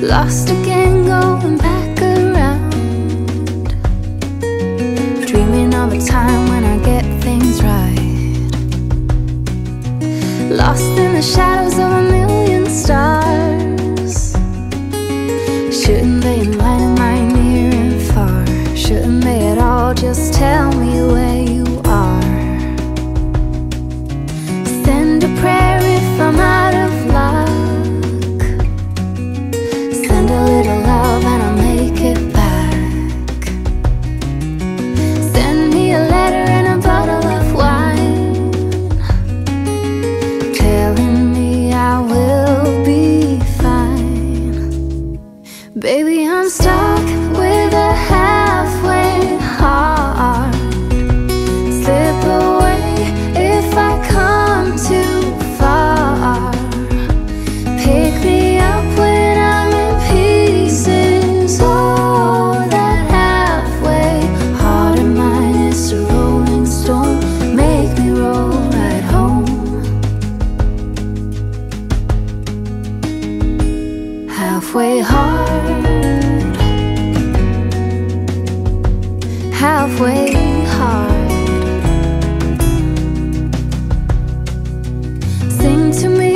Lost again, going back around, dreaming of a time when I get things right. Lost in the shadows of a million stars. Shouldn't they enlighten my near and far? Shouldn't they at all just tell me where you are? Send a prayer if I'm out of luck. Send a little love and I'll make it back. Send me a letter and a bottle of wine, telling me I will be fine. Baby, I'm stuck with a halfway heart. Slip away if I come too far. Pick me up when I'm in pieces. Oh, that halfway heart of mine is a rolling stone. Make me roll right home. Halfway hard, halfway hard. Sing to me